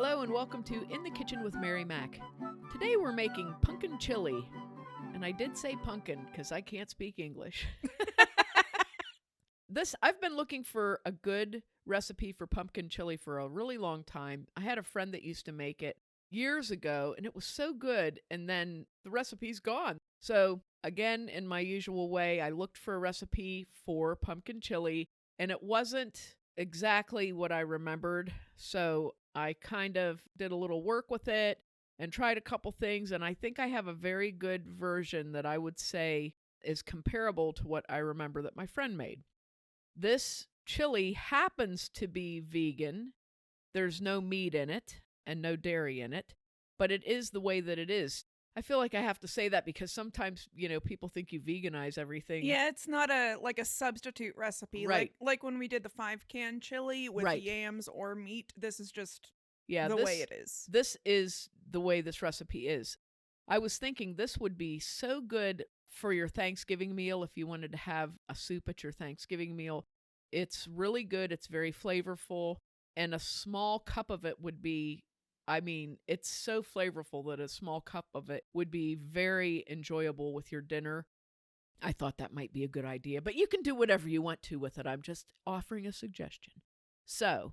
Hello and welcome to In the Kitchen with Mary Mac. Today we're making pumpkin chili. And I did say pumpkin because I can't speak English. I've been looking for a good recipe for pumpkin chili for a really long time. I had a friend that used to make it years ago and it was so good, and then the recipe's gone. So again, in my usual way, I looked for a recipe for pumpkin chili and it wasn't exactly what I remembered. So I kind of did a little work with it and tried a couple things, and I think I have a very good version that I would say is comparable to what I remember that my friend made. This chili happens to be vegan. There's no meat in it and no dairy in it, but it is the way that it is. I feel like I have to say that because sometimes, people think you veganize everything. Yeah, it's not a substitute recipe. Right. Like when we did the 5-can chili with Right. yams or meat. This is just the way it is. This is the way this recipe is. I was thinking this would be so good for your Thanksgiving meal if you wanted to have a soup at your Thanksgiving meal. It's really good. It's very flavorful. And a small cup of it would be, it's so flavorful that a small cup of it would be very enjoyable with your dinner. I thought that might be a good idea, but you can do whatever you want to with it. I'm just offering a suggestion. So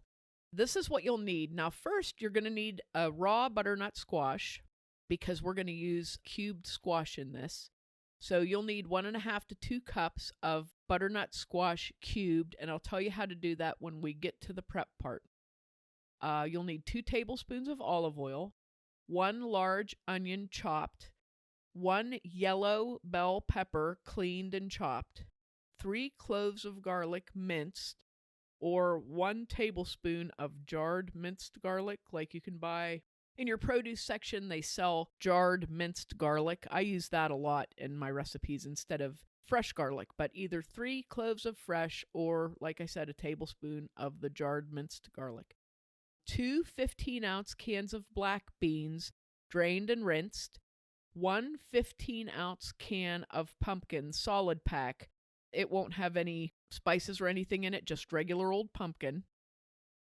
this is what you'll need. Now, first, you're going to need a raw butternut squash because we're going to use cubed squash in this. So you'll need 1.5 to 2 cups of butternut squash cubed, and I'll tell you how to do that when we get to the prep part. You'll need 2 tablespoons of olive oil, 1 large onion chopped, 1 yellow bell pepper cleaned and chopped, 3 cloves of garlic minced, or 1 tablespoon of jarred minced garlic, like you can buy in your produce section. They sell jarred minced garlic. I use that a lot in my recipes instead of fresh garlic, but either 3 cloves of fresh or, like I said, a tablespoon of the jarred minced garlic. 2 15-ounce cans of black beans, drained and rinsed. 1 15-ounce can of pumpkin solid pack. It won't have any spices or anything in it, just regular old pumpkin.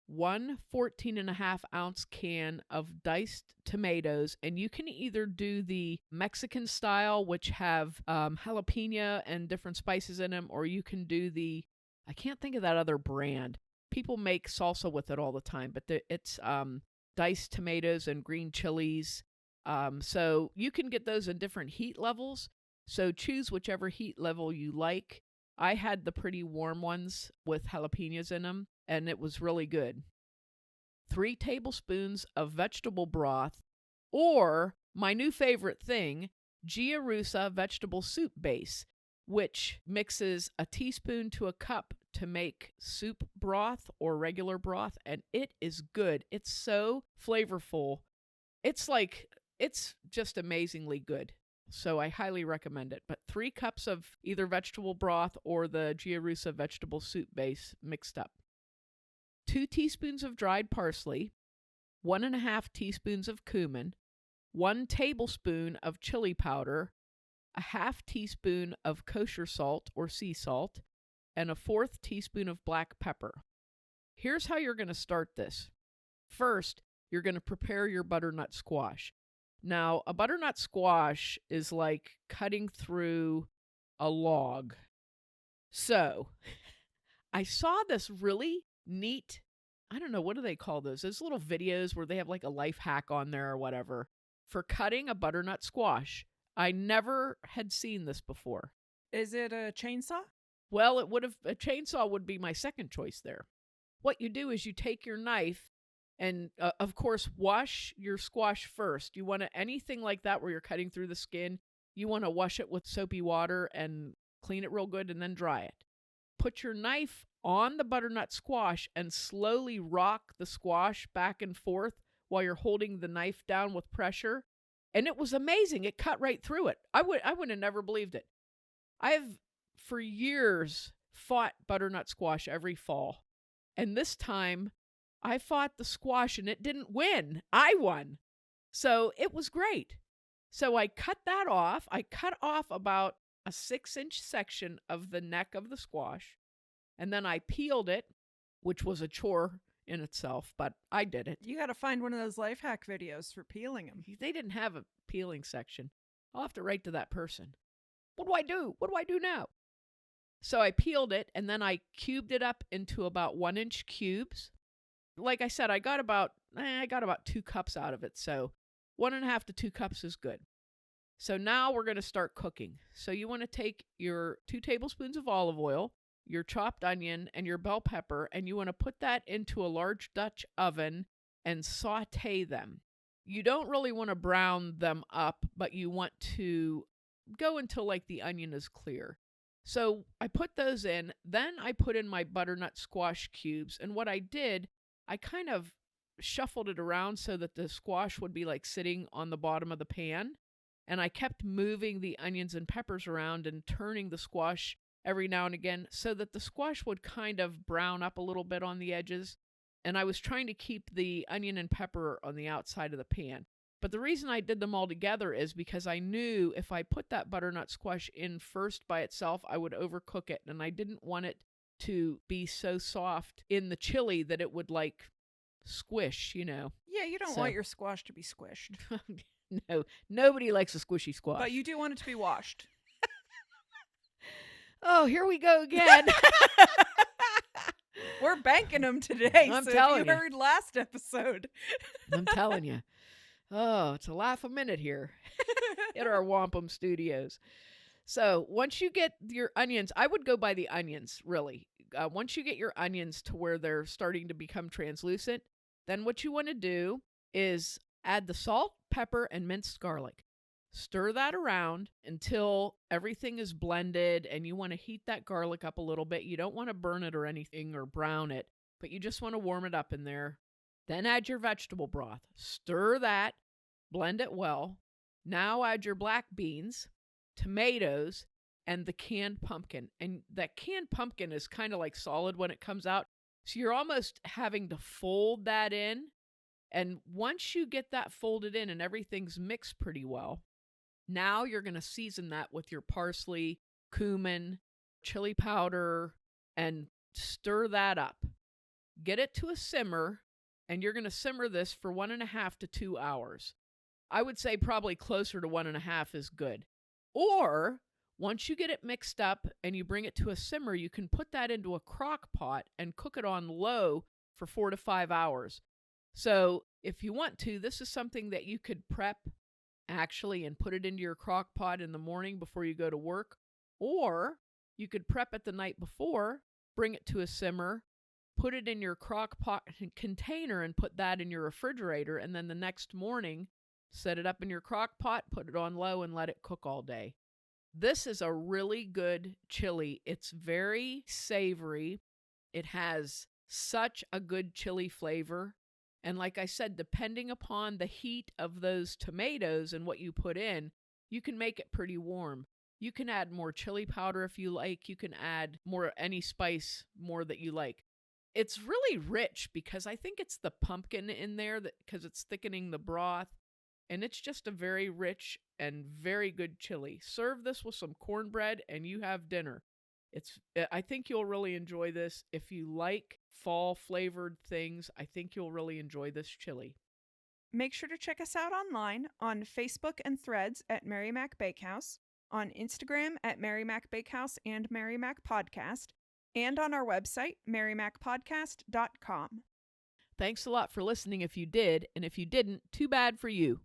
1 14.5-ounce can of diced tomatoes, and you can either do the Mexican style, which have jalapeno and different spices in them, or you can do I can't think of that other brand. People make salsa with it all the time, but it's diced tomatoes and green chilies. So you can get those in different heat levels. So choose whichever heat level you like. I had the pretty warm ones with jalapenos in them, and it was really good. 3 tablespoons of vegetable broth, or my new favorite thing, Gia Russa vegetable soup base, which mixes a teaspoon to a cup to make soup broth or regular broth, and it is good. It's so flavorful. It's just amazingly good. So I highly recommend it. But 3 cups of either vegetable broth or the Gia Russa vegetable soup base mixed up. 2 teaspoons of dried parsley, 1.5 teaspoons of cumin, 1 tablespoon of chili powder, a 1/2 teaspoon of kosher salt or sea salt, and a 1/4 teaspoon of black pepper. Here's how you're going to start this. First, you're going to prepare your butternut squash. Now, a butternut squash is like cutting through a log. So, I saw this really neat, I don't know, what do they call those? Those little videos where they have like a life hack on there or whatever for cutting a butternut squash. I never had seen this before. Is it a chainsaw? Well, a chainsaw would be my second choice there. What you do is you take your knife and, of course, wash your squash first. You want anything like that where you're cutting through the skin, you want to wash it with soapy water and clean it real good and then dry it. Put your knife on the butternut squash and slowly rock the squash back and forth while you're holding the knife down with pressure. And it was amazing. It cut right through it. I would have never believed it. I've, for years, fought butternut squash every fall. And this time, I fought the squash and it didn't win. I won. So it was great. So I cut that off. I cut off about a 6-inch section of the neck of the squash. And then I peeled it, which was a chore in itself, but I did it. You got to find one of those life hack videos for peeling them. They didn't have a peeling section. I'll have to write to that person. What do I do? What do I do now? So I peeled it, and then I cubed it up into about 1-inch cubes. Like I said, I got about 2 cups out of it. So 1.5 to 2 cups is good. So now we're going to start cooking. So you want to take your 2 tablespoons of olive oil, your chopped onion, and your bell pepper, and you want to put that into a large Dutch oven and saute them. You don't really want to brown them up, but you want to go until like the onion is clear. So I put those in. Then I put in my butternut squash cubes. And what I did, I kind of shuffled it around so that the squash would be like sitting on the bottom of the pan. And I kept moving the onions and peppers around and turning the squash every now and again so that the squash would kind of brown up a little bit on the edges. And I was trying to keep the onion and pepper on the outside of the pan. But the reason I did them all together is because I knew if I put that butternut squash in first by itself, I would overcook it. And I didn't want it to be so soft in the chili that it would like squish, Yeah, you don't So- want your squash to be squished, No, nobody likes a squishy squash. but you do want it to be washed. Oh, here we go again. We're banking them today. I'm so telling if you. you heard last episode. I'm telling you. Oh, it's a laugh a minute here at our Wampum Studios. So once you get your onions, I would go by the onions, really. Once you get your onions to where they're starting to become translucent, then what you want to do is add the salt, pepper, and minced garlic. Stir that around until everything is blended, and you want to heat that garlic up a little bit. You don't want to burn it or anything or brown it, but you just want to warm it up in there. Then add your vegetable broth. Stir that, blend it well. Now add your black beans, tomatoes, and the canned pumpkin. And that canned pumpkin is kind of like solid when it comes out. So you're almost having to fold that in. And once you get that folded in and everything's mixed pretty well, now you're going to season that with your parsley, cumin, chili powder, and stir that up. Get it to a simmer, and you're going to simmer this for 1.5 to 2 hours. I would say probably closer to 1.5 is good. Or once you get it mixed up and you bring it to a simmer, you can put that into a crock pot and cook it on low for 4 to 5 hours. So if you want to, this is something that you could prep actually and put it into your crock pot in the morning before you go to work. Or you could prep it the night before, bring it to a simmer, put it in your crock pot container and put that in your refrigerator. And then the next morning, set it up in your crock pot, put it on low, and let it cook all day. This is a really good chili. It's very savory. It has such a good chili flavor. And like I said, depending upon the heat of those tomatoes and what you put in, you can make it pretty warm. You can add more chili powder if you like. You can add more any spice more that you like. It's really rich because I think it's the pumpkin in there because it's thickening the broth. And it's just a very rich and very good chili. Serve this with some cornbread and you have dinner. I think you'll really enjoy this. If you like fall flavored things, I think you'll really enjoy this chili. Make sure to check us out online on Facebook and Threads at Mary Mac Bakehouse, on Instagram at Mary Mac Bakehouse and Mary Mac Podcast, and on our website, marymacpodcast.com. Thanks a lot for listening if you did, and if you didn't, too bad for you.